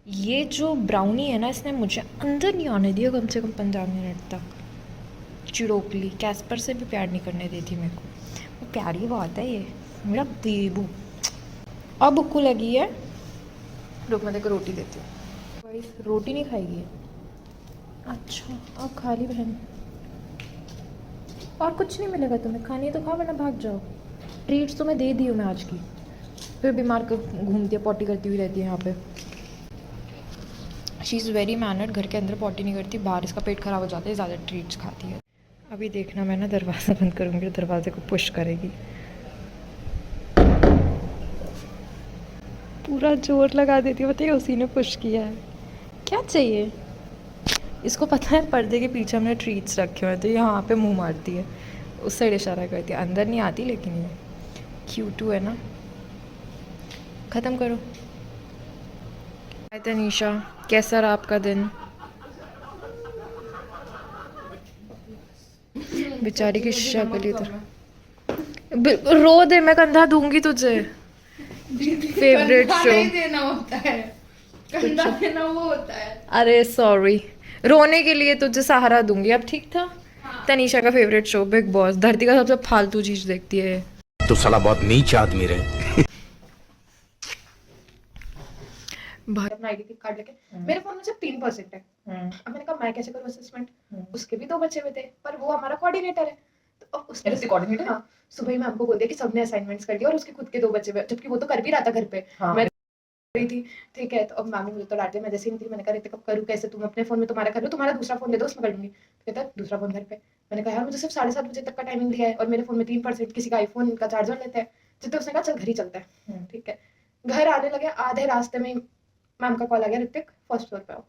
ये जो ब्राउनी है ना, इसने मुझे अंदर नहीं आने दिया कम से कम 15 मिनट तक। चिड़ोकली कैस्पर से भी प्यार नहीं करने देती मेरे को। वो प्यारी बहुत है ये, मेरा बेबू। अब भुक्कू लगी है, रुक मैं तेरे को रोटी देती हूँ। भाई रोटी नहीं खाएगी ये? अच्छा अब खा ली बहन। और कुछ नहीं मिलेगा तुम्हें, खानी है तो खाओ वरना भाग जाओ। ट्रीट्स तुम्हें दे दी हूँ मैं आज की, फिर बीमार कर घूमती है, पॉटी करती हुई रहती है यहाँ पे। शी इज़ वेरी मैनर्ड, घर के अंदर पॉटी नहीं करती, बाहर इसका पेट खराब हो जाता है, ज़्यादा ट्रीट्स खाती है। अभी देखना मैं ना दरवाज़ा बंद करूँगी, दरवाजे को पुश करेगी। पूरा जोर लगा देती है, बताइए उसी ने पुश किया है। क्या चाहिए इसको, पता है पर्दे के पीछे हमने ट्रीट्स रखे हुए हैं, तो यहाँ पे मुंह मारती है, उस साइड इशारा करती है, अंदर नहीं आती। लेकिन ये क्यूटू है ना। ख़त्म करो। हाय तनीषा, कैसा रहा आपका दिन? बेचारी की शक्ल इधर रो दे, मैं कंधा दूंगी तुझे। फेवरेट शो देना होता है, कंधा देना वो होता है। अरे सॉरी, रोने के लिए तुझे सहारा दूंगी अब, ठीक था। तनीषा का फेवरेट शो बिग बॉस, धरती का सबसे फालतू चीज देखती है। तो साला बहुत नीच आदमी रहे। अपना आईडी कार्ड लेके मेरे फोन में सिर्फ 3% है। अब मैंने कहा मैं कैसे करूँ असेसमेंट, उसके भी 2 बचे हुए थे, पर वो हमारा कोऑर्डिनेटर है। तो अब उसने कोऑर्डिनेटर, हाँ, सुबह ही मैम को बोल दिया कि सबने असाइनमेंट्स कर दिया और उसके खुद के 2 बचे हुए, जबकि वो तो कर भी रहा था घर पे। मैं रही थी, ठीक है। तो अब मैम ने मुझे तो डांट दिया, मैं जैसे ही निकली मैंने कहा ऋतिक अब करूँ कैसे, तुम अपने फोन में तुम्हारा कर लो, तुम्हारा दूसरा फोन दे दो उसमें कर लूंगी। तो कहता है दूसरा फोन घर पे। मैंने कहा यार मुझे सिर्फ 7:30 बजे तक का टाइमिंग दिया है और मेरे फोन में 3%, किसी का आईफोन का चार्जर लेते हैं। तो उसने कहा चल घर ही चलता है, ठीक है। घर आने लगे, आधे रास्ते में मैम का कॉल आ गया, ऋतिक फर्स्ट फ्लोर पे आओ।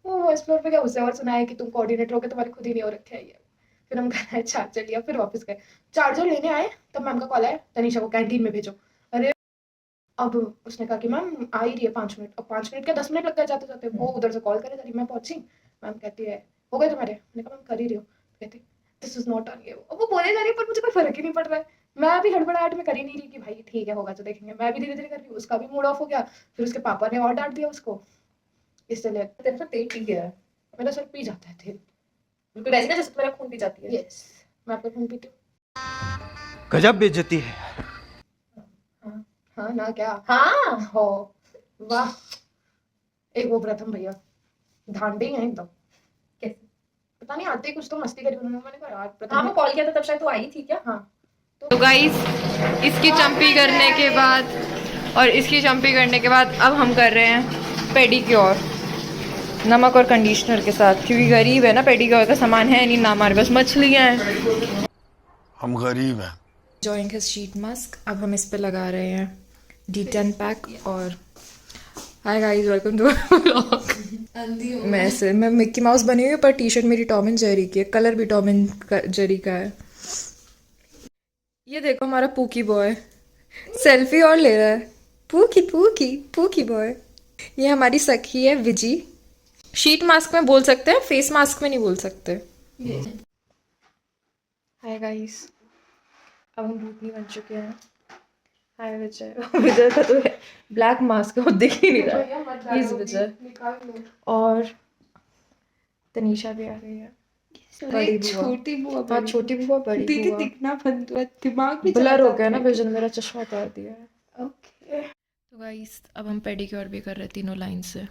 वो फर्स्ट फ्लोर पे क्या, उससे और सुनाया कि तुम कोऑर्डिनेटर हो के तुम्हारे खुद ही नहीं हो रखे है ये। फिर हम घर आए, चार्जर लिया, फिर वापस गए, चार्जर लेने आए तब मैम का कॉल आया, तनीषा को कैंटीन में भेजो। अरे अब उसने कहा कि मैम आ ही रही है 5 मिनट। अब 5 मिनट क्या 10 मिनट लग गए जाते जाते। वो उधर से कॉल करे जा रही, मैं पहुंची, मैम कहती है हो गए तुम्हारे। मैंने कहा मैम कर ही रही हो। कहती this is not on you. अब वो बोले जा रही है पर मुझे कोई फर्क ही नहीं पड़ रहा है। मैं अभी हड़बड़ाहट में कर ही नहीं रही कि भाई ठीक है होगा तो देखेंगे, मैं भी धीरे धीरे कर रही हूँ। उसका भी मूड ऑफ हो गया, फिर उसके पापा ने और डांट दिया उसको। इसलिए तेरे से तेल पी गया है, मेरा सर पी जाता है तेल, बिल्कुल ऐसे ना जैसे मेरा खून पी जाती है। यस, मैं आपका खून पीती हूँ। गजब बेइज्जती है। हाँ हाँ ना क्या, हाँ हो वाह। एक वो प्रथम भैया धांडे हैं एकदम, कैसे पता नहीं, आते ही कुछ तो मस्ती करी उन्होंने। मैंने कहा यार प्रथम, हाँ वो कॉल किया था तब शायद तो आई थी क्या। हाँ तो गाइस, इसकी चंपी करने के बाद और इसकी चंपी करने के बाद अब हम कर रहे हैं पेडिक्योर, नमक और कंडीशनर के साथ, क्योंकि गरीब है ना, पेडिक्योर का सामान है नहीं ना हमारे पास, मछलियाँ हैं। हम गरीब हैं। जॉइंग हिज शीट मास्क, अब हम इस पे लगा रहे हैं D10 पैक। और hi guys, welcome to vlog. मैं मिक्की माउस बनी हुई हूँ, पर टी शर्ट मेरी टॉम एंड जेरी की है, कलर भी टॉम एंड जेरी का है। ये देखो हमारा पूकी बॉय सेल्फी और ले रहा है, पूकी पूकी पूकी बॉय। ये हमारी सखी है विजी। शीट मास्क में बोल सकते हैं, फेस मास्क में नहीं बोल सकते। हाय गाइस, अब हम भूतनी बन चुके हैं। हाय विजय। विजय का तो ब्लैक मास्क है, वो दिख ही नहीं रहा। प्लीज विजय। और तनीषा भी आ गई है, बड़ी बुआ, छोटी बुआ, हाँ छोटी बुआ, बड़ी दीदी बुआ। दिखना बंद हुआ, दिमाग भी ब्लर चला हो गया ना जाता है। विजन, मेरा चश्मा उतार दिया है। ओके तो गाइस अब हम पेडिक्योर भी कर रहे हैं तीनों लाइन से।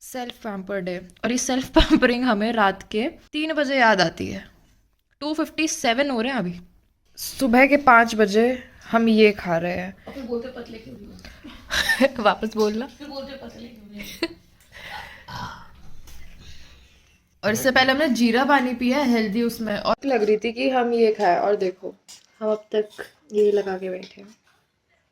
सेल्फ पैम्पर डे, और ये सेल्फ पैम्परिंग हमें रात के 3 बजे याद आती है। 2:57 हो रहे हैं अभी, सुबह के 5 बजे हम ये खा रहे हैं। फिर बोलते पतले क्यों नहीं हो? वापस बोलना। फिर बोलते पतले क्यों नहीं हो? और इससे पहले हमने जीरा पानी पिया हेल्दी उसमें, और लग रही थी कि हम ये खाए, और देखो हम अब तक ये लगा के बैठे हैं।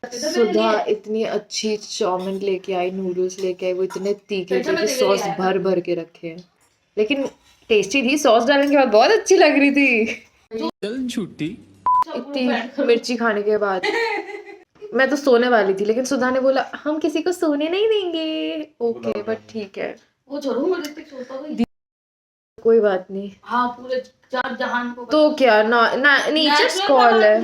सुधा इतनी अच्छी चाउमीन लेके आई, नूडल्स लेके आई, वो इतने तीखे थे कि सॉस भर भर के रखे हैं, लेकिन टेस्टी थी। सॉस डालने के बाद बहुत अच्छी लग रही थी। चल झूठी। इतनी मिर्ची खाने के बाद मैं तो सोने वाली थी, लेकिन सुधा ने बोला हम किसी को सोने नहीं देंगे। ओके बट ठीक है, वो जरूर ऋतिक सोता होगा। कोई बात नहीं। हाँ पूरे चार जहान को तो क्या ना नेचर कॉल है।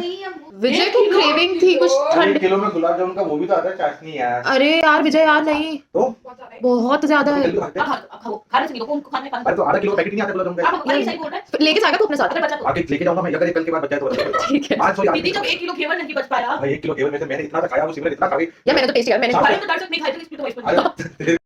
विजय को क्रेविंग थी कुछ ठंड। 1 किलो में गुलाब जामुन का वो भी तो आता है चाशनी यार। अरे यार विजय यार नहीं, तो बहुत ज्यादा है। खाने से नहीं कौन खाने अरे तो आधा किलो पैकेट नहीं आता गुलाब जामुन का। आप सही बोल रहे हैं। लेके जाएगा तो अपने साथ। अरे बच्चा को आगे लेके जाऊंगा मैं, अगर कल के बाद बचा है तो ठीक है आज सो यार दीदी जब 1 किलो घेवर नहीं बच पाया भाई 1 किलो केवल में से मैंने इतना खाया, वो सिमरन इतना खा गई। यार मैंने तो टेस्ट किया, मैंने हाँ। खाने तो दर्शक नहीं खाए थे, इसमें तो वही अरे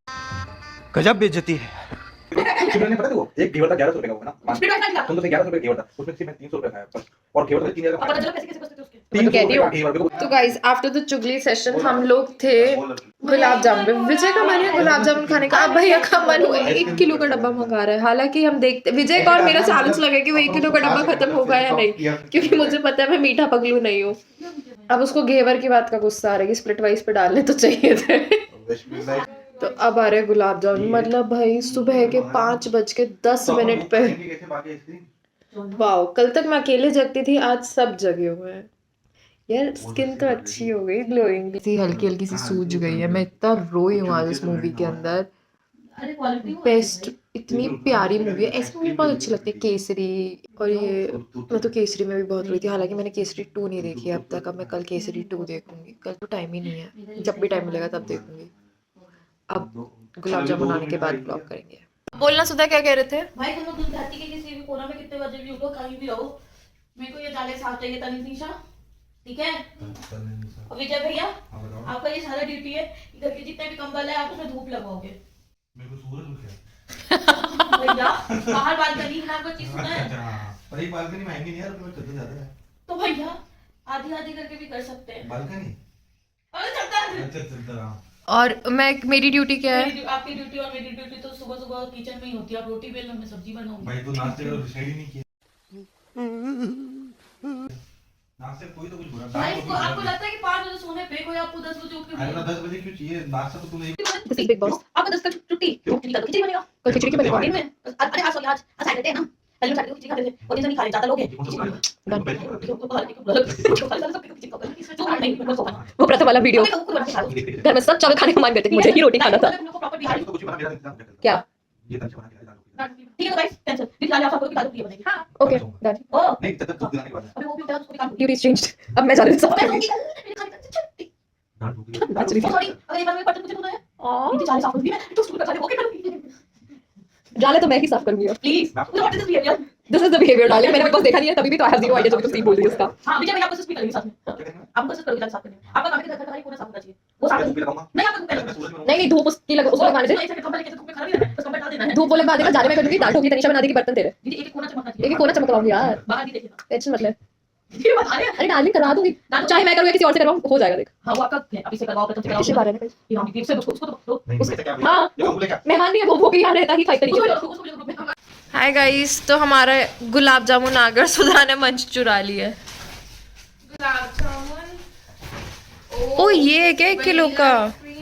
गजब बेइज्जती है। सिमरन ने पता है वो एक घेवर था 1100 रुपए का होगा ना। स्पीड वाइज ना तुम तो 1100 रुपए घेवर था, उसमें से मैं 300 रुपए खाया बस। और घेवर तो 3000 अब का पता खाया। चला पैसे कैसे बचते थे उसके। मैं तो कहती हूँ। घेवर को तो गाइस आफ्टर द चुगली सेशन हम लोग थे गुलाब जामुन पे। विजय का मन है गुलाब जामुन खाने का, अब भैया का मन हुआ 1 किलो का डब्बा मंगा रहा है। हालांकि हम देखते विजय का और मेरा चैलेंज लगा कि वो 1 किलो का डब्बा खत्म होगा या नहीं, क्योंकि मुझे पता है मैं मीठा पगलू नहीं हूँ। अब उसको घेवर की बात का गुस्सा आ रहा है कि स्प्लिट वाइज पे डालने तो चाहिए थे। तो अब आ रहे गुलाब जामुन, मतलब भाई सुबह के 5:10 पे। वाओ, कल तक मैं अकेले जगती थी, आज सब जगे हुए हैं। यार स्किन तो अच्छी हो गई, ग्लोइंग सी, हल्की हल्की सी सूज गई है। मैं इतना रोई हूँ आज इस मूवी के अंदर। अरे क्वालिटी बेस्ट, इतनी प्यारी मूवी है। ऐसी मूवी बहुत अच्छी लगती है। केसरी और ये, मैं तो केसरी में भी बहुत रोई थी। हालांकि मैंने केसरी 2 नहीं देखी है अब तक। अब मैं कल केसरी 2 देखूंगी। कल तो टाइम ही नहीं है, जब भी टाइम मिलेगा तब देखूंगी। अब गुलाब जामुन आने के बाद ब्लॉग करेंगे। बोलना सुधा, क्या कह रहे थे? भाई तुम लोग धरती के किसी भी कोना में कितने बजे भी उठो, कहीं भी रहो, मेरे को ये दालें साफ चाहिए तनीशा, ठीक है? और विजय भैया आपका ये सारा ड्यूटी है, इधर के जितने भी कंबल है आप उसमें धूप लगाओगे। मेरे को सूरज उठ गया। भैया बाहर बालकनी में आपको चीज सुना है, पर एक बालकनी महंगी नहीं है, रुपए में चलते जाता है। तो भैया आधी आधी करके भी कर सकते हैं। बालकनी अरे चलता है। चलता रहा। और मेरी ड्यूटी क्या है? आपकी ड्यूटी और मेरी ड्यूटी तो सुबह सुबह किचन में ही होती है। आप रोटी बेलो, मैं सब्जी बनाऊंगी। भाई तो नाश्ते का डिसाइड ही नहीं किया। नाश्ते कोई तो कुछ बुरा भाई आपको लगता है कि 5 बजे सोने पे कोई आपको 10 बजे उठ के अरे 10 बजे क्यों चाहिए नाश्ता? तो तुमने बिग बॉस आपका 10 तक छुट्टी खिचड़ी बनेगा। कल खिचड़ी की बनेगा। दिन में अरे आज सॉरी आज सैटरडे है ना, कल हम सैटरडे को खिचड़ी खाते थे और दिन नहीं खा रहे ज्यादा लोग हैं। वो प्रथम वाला वीडियो, घर में सब चावल खाने का मन करते, मुझे ही रोटी खाना था। क्या? ठीक है तो गाइस कैंसिल दिखा ले, आप सबको दिखा दो ये बनेगी। हां ओके डन। ओ नहीं तब तक दिलाने के बाद अबे वो भी उठा उसको भी काम ड्यूटी चेंज्ड। अब मैं जा रही हूँ सब। सॉरी अगर एक बार में बर्तन मुझे धोना है नीचे 40 साफ कर दिया तो स्कूल का खाने ओके करूंगी डाले तो मैं ही साफ करूंगी। Please what is this behaviour. This is the behaviour darling. मैंने बिग बॉस देखा नहीं है, तभी भी तो आई हैव जीरो आईडिया जो भी तुम सही बोल रही हो उसका। हां विजय भैया आपको सिर्फ करेंगे साथ में, आपको कोशिश करोगे साथ करने। आपका काम है कि घर का पूरा साफ होना चाहिए, वो साफ नहीं आपको नहीं धूप उसकी उसको लगवाने दे। ऐसे कंबल कैसे धूप में खड़ा भी है, बस कंबल डाल देना है। धूप वो लगवा देगा, जाने में कर दूंगी। दाल ठोकनी तनीषा बना देगी, बर्तन तेरे दीदी एक एक कोना चमकना चाहिए, एक कोना चमकवाऊंगी यार, बाहर नहीं देखना। टेंशन मत ले। ये बता रहे हैं। अरे डार्लिंग करवा दूंगी, चाहे मैं करूँ या किसी और से करवाऊं, हो जाएगा। देख हां वो आपका अभी से करवाओ, प्रथम से किसी करवाओ। बारे में ये हम दीप से उसको तो हाँ मेहमान नहीं है वो भी यहाँ रहता ही 5 तरीके से। उसको ग्रुप में हाय गाइस, तो हमारा गुलाब जामुन आकर सुधा ने मंच चुरा लिया। गुलाब जामुन ओ ये है क्या 1 किलो का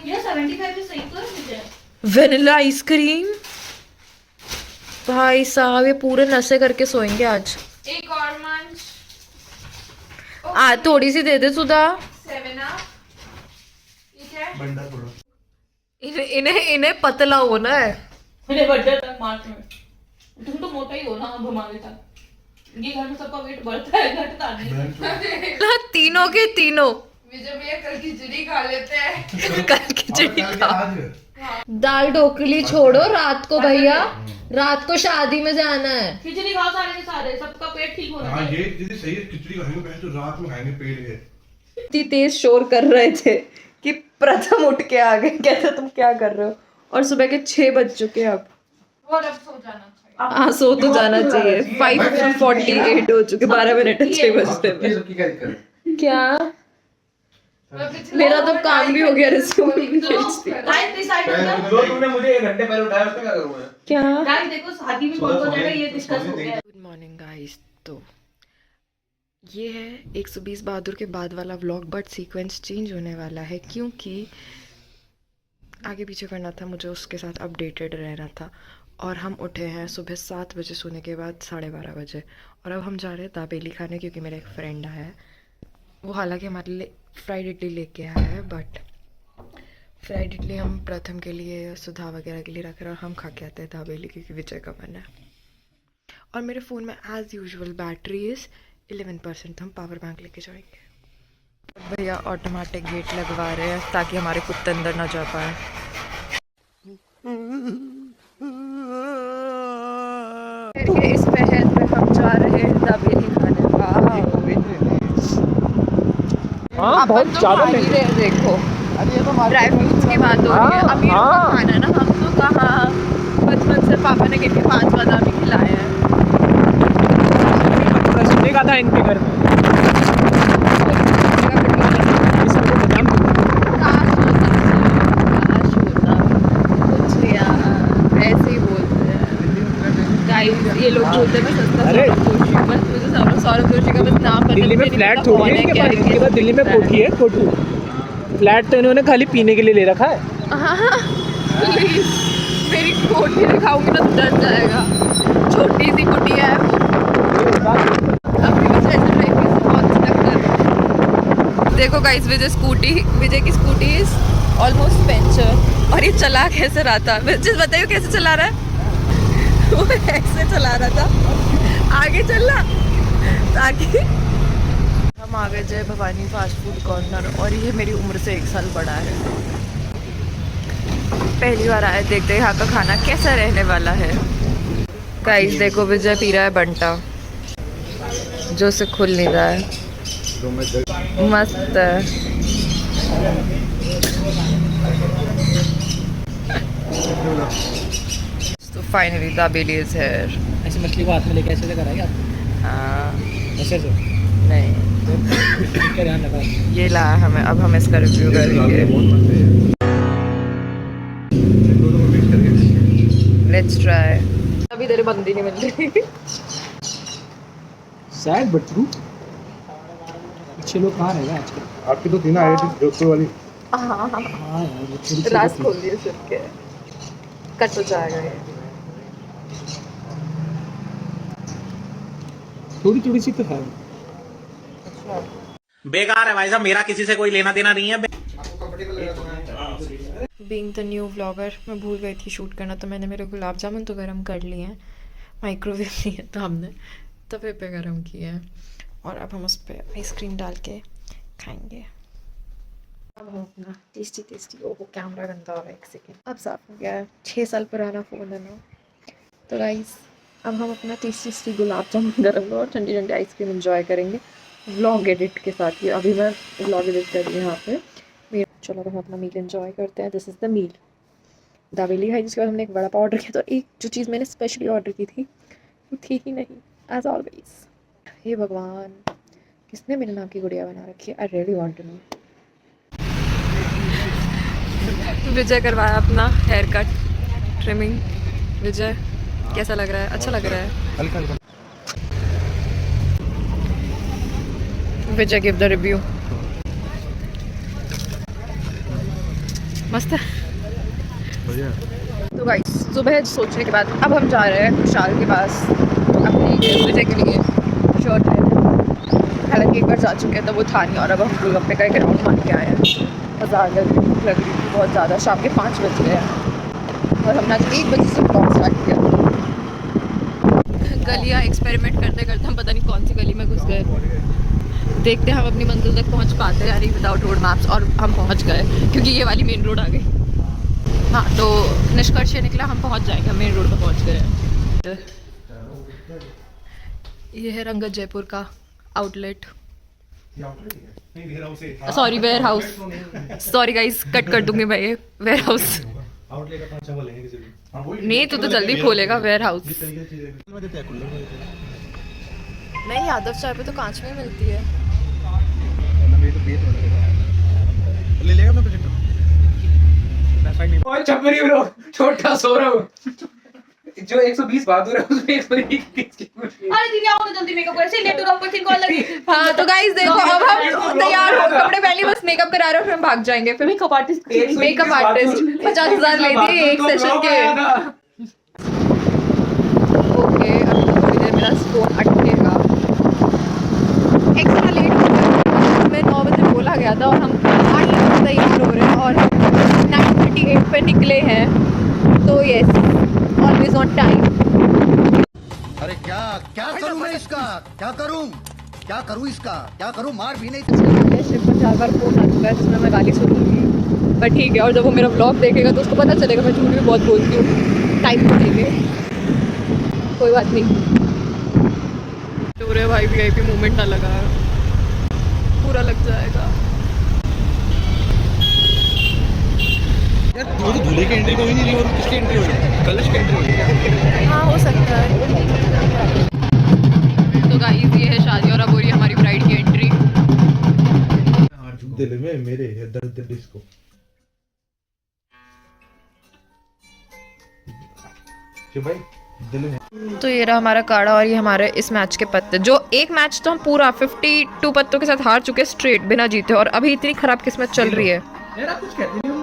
ये 75 में सही तो है मुझे। Vanilla ice cream? भाई साहब ये पूरे नशे करके सोएंगे आज। एक और मंच थोड़ी सी दे दे सुधा। 7 अप ठीक है। बंडा थोड़ा इन्हें पतला होना है। मेरे बर्थडे तक मार्च में तुम तो मोटा ही हो ना घुमाने तक। ये घर में सबका वेट बढ़ता है घटता नहीं। तीनों के तीनों। विजय भैया कल खिचड़ी खा लेते हैं। कल खिचड़ी दाल ढोकली छोड़ो, रात को भैया रात को शादी में जाना है। खिचड़ी खाओ सारे के सारे, सबका पेट ठीक होना हां चाहिए। ये दीदी सही है, खिचड़ी खाएंगे पहले तो रात में खाएंगे पेट है। इतनी तेज शोर कर रहे थे कि प्रथम उठ के आ गए, कहते तुम क्या कर रहे हो। और सुबह के 6 बज चुके हैं अब। और अब सो जाना चाहिए। हाँ सो तो जाना चाहिए। 5:48 हो चुके, 12 मिनट 6 बजते में। क्या मेरा तो काम भी हो गया, रिज्यूम भी भेज दिया। गाइस डिसाइड होगा जो तुमने मुझे 1 घंटे पहले उठाया उसका क्या करूं मैं? क्या? गाइस देखो शादी में कौन कौन जाएगा ये डिस्कस हो गया है। Good morning guys. तो ये है 120 बहादुर के बाद वाला व्लॉग, बट सीक्वेंस चेंज होने वाला है क्योंकि आगे पीछे करना था, मुझे उसके साथ अपडेटेड रहना था। और हम उठे हैं सुबह 7 बजे सोने के बाद 12:30 बजे, और अब हम जा रहे हैं दाबेली खाने क्योंकि मेरा एक फ्रेंड आया है। वो हालांकि हमारे लिए फ्राइड इडली लेके आया है, बट फ्राइड इडली हम प्रथम के लिए सुधा वगैरह के लिए रख रहे हैं और हम खा के आते हैं दाबेली क्योंकि विजय का मन है। और मेरे फ़ोन में एज़ यूजुअल बैटरी इज़ 11%। हम पावर बैंक लेके जाएंगे। भैया ऑटोमेटिक गेट लगवा रहे हैं ताकि हमारे कुत्ते अंदर ना जा पाए। इस पहल पे हम जा रहे हैं दाबेली खाने। हाँ बहुत ज़्यादा रहे हैं, देखो ड्राई फ्रूट्स की बात हो रही है। अमीरों का खाना ना, हम तो कहाँ बचपन से पापा ने गिन के 5 बादाम ही खिलाए हैं। देखा था इनके घर में ऐसे ही बोलते हैं गाइस, ये लोग बोलते हैं मैं सस्ता सौरभ जोशी, बस मुझे सौरभ जोशी का बस नाम पता दिल्ली में फ्लैट थोड़ी है इनके पास। इनके पास दिल्ली में कोठी है, कोठी। फ्लैट तो इन्होंने खाली पीने के लिए ले रखा है। हाँ प्लीज, मेरी कोठी दिखाऊंगी ना तो डर जाएगा। छोटी सी कुटिया है वो। अपनी वजह से ड्राइविंग से बहुत लगता है। देखो गाइस, विजय की स्कूटी इज ऑलमोस्ट पंचर। और ये चला कैसे रहा था, विजय बताइए कैसे चला रहा है। वो ऐसे चला रहा था, आगे चलना ताकि हम आ गए जय भवानी फास्ट फूड कॉर्नर। और ये मेरी उम्र से 1 साल बड़ा है। पहली बार आए, देखते हैं यहाँ का खाना कैसा रहने वाला है। गाइस देखो, विजय पी रहा है बंटा जो से खुल नहीं रहा है। मस्त है। तो फाइनली दाबेली इज हियर। ऐसे मछली को हाथ में लेके ऐसे कराएंगे आप? हाँ ऐसे से नहीं, क्या ध्यान रखा? ये ला हमें, अब हम इसका रिव्यू करेंगे। Let's try. अभी तेरे बंदी नहीं मिल रही। Sad but true. अच्छे लोग कहाँ रहेगा आजकल? आपकी तो तीन आई थी जोधपुर वाली। हाँ हाँ यार, वो थोड़ी सी रास थी। खोल दिए सिर्फ के कट हो जाएगा ये। थोड़ी सी तो है। बेकार है भाई साहब, मेरा किसी से कोई लेना देना नहीं है। बीइंग द न्यू व्लॉगर, मैं भूल गई थी शूट करना, तो मैंने मेरे गुलाब जामुन तो गर्म कर लिए हैं। माइक्रोवेव नहीं है तो हमने तवे पे गर्म किए हैं। और अब हम उस पर आइसक्रीम डाल के खाएंगे। अब हम अपना टेस्टी ओहो कैमरा गंदा हो रहा है, 1 सेकेंड। अब साफ हो गया है, 6 साल पुराना फ़ोन है ना। तो गाइस, अब हम अपना टेस्टी गुलाब जामुन गर्म और ठंडी ठंडी आइसक्रीम एंजॉय करेंगे व्लॉग एडिट के साथ। ये अभी मैं व्लॉग एडिट कर रही हूँ यहाँ पे। चलो, हम अपना मील एंजॉय करते हैं। This is the meal. Dabeli खाई, जिसके बाद हमने एक बड़ा पाव ऑर्डर किया। तो एक जो चीज़ मैंने स्पेशली ऑर्डर की थी वो थी ही नहीं, एज ऑलवेज। हे भगवान, किसने मेरे नाम की गुड़िया बना रखी है? I really want to know. Vijay करवाया अपना हेयर कट, ट्रिमिंग। विजय कैसा लग रहा है? अच्छा लग रहा है। हल्का हल्का। विजय गिव द रिव्यू। मस्त है। तो गाइस, सुबह सोचने के बाद अब हम जा रहे हैं खुशहाल के पास अपनी विजय के लिए शर्ट है। हालांकि एक बार जा चुके हैं तो वो था नहीं। और अब हम गोलगप्पे का एक राउंड मार के आए हैं। बाजार लग रही थी बहुत ज़्यादा। शाम के 5 बज गए हैं और हमने आज 1 बजे से ब्लॉग स्टार्ट किया। गलियाँ एक्सपेरिमेंट करते करते हम पता नहीं कौन सी गली में घुस गए। देखते हैं हम अपनी मंजिल तक पहुंच पाते हैं या नहीं विदाउट रोड मैप्स। और हम पहुंच गए क्योंकि ये वाली मेन रोड आ गई। हाँ, तो निष्कर्ष ये निकला हम पहुंच जाएंगे, हम मेन रोड पर पहुंच गए। ये है रंगत जयपुर का outlet. Sorry, warehouse. Sorry guys, cut कर दूंगी मैं ये वेयर हाउस। नहीं तो जल्दी खोलेगा वेयर हाउस। नहीं, यादव चाय पे तो कांच में मिलती है। ले लेगा अपना प्रोजेक्ट। और छपरी ब्रो, छोटा सौरभ जो 120 बहादुर है उसमें 121 की कुर्सी। अरे दीदी आओ ना जल्दी, मेकअप कर लेट हो रहा हूं, कोई कॉल लगी। हाँ तो गाइस देखो, अब हम तैयार हो, कपड़े पहले बस मेकअप करा रहे हो, फिर हम भाग जाएंगे। फिर मेकअप आर्टिस्ट 50,000 लेती है एक सेशन के। ओके, अब थोड़ी देर मेरा फोन अटकेगा। एक्स्ट्रा लेट हो गया, हमें 9 बजे बोला गया था और हम आज तैयार हो रहे हैं और 9:38 पे निकले हैं। तो यस, ऑलवेज ऑन टाइम। अरे क्या क्या करूं मैं इसका? क्या करूं? क्या करूं इसका? क्या करूं? मार भी नहीं। शिव को 4 बार फोन आ चुका है जिसमें मैं गाली सुनूंगी, पर ठीक है। और जब वो मेरा ब्लॉग देखेगा तो उसको पता चलेगा मैं झूठ भी बहुत बोलती हूँ। टाइम तो देंगे, कोई बात नहीं। टूरे भाई VIP मूवमेंट ना लगा, पूरा लग जाएगा। यार वो तो दूल्हे की एंट्री को ही नहीं रही, और किसकी एंट्री हो रही है? कलश की एंट्री हो रही है। हाँ, हो सकता है। तो गाइस ये है शादी और अब हो रही है हमारी ब्राइड की एंट्री। दिल में मेरे है दर्द डिस्को। शिव भाई दिल में। तो ये रहा हमारा काढ़ा और ये हमारे इस मैच के पत्ते। जो एक मैच तो हम पूरा 52 पत्तों के साथ हार चुके स्ट्रेट बिना जीते, और अभी इतनी खराब किस्मत चल रही है। यार आप कुछ कहते नहीं हो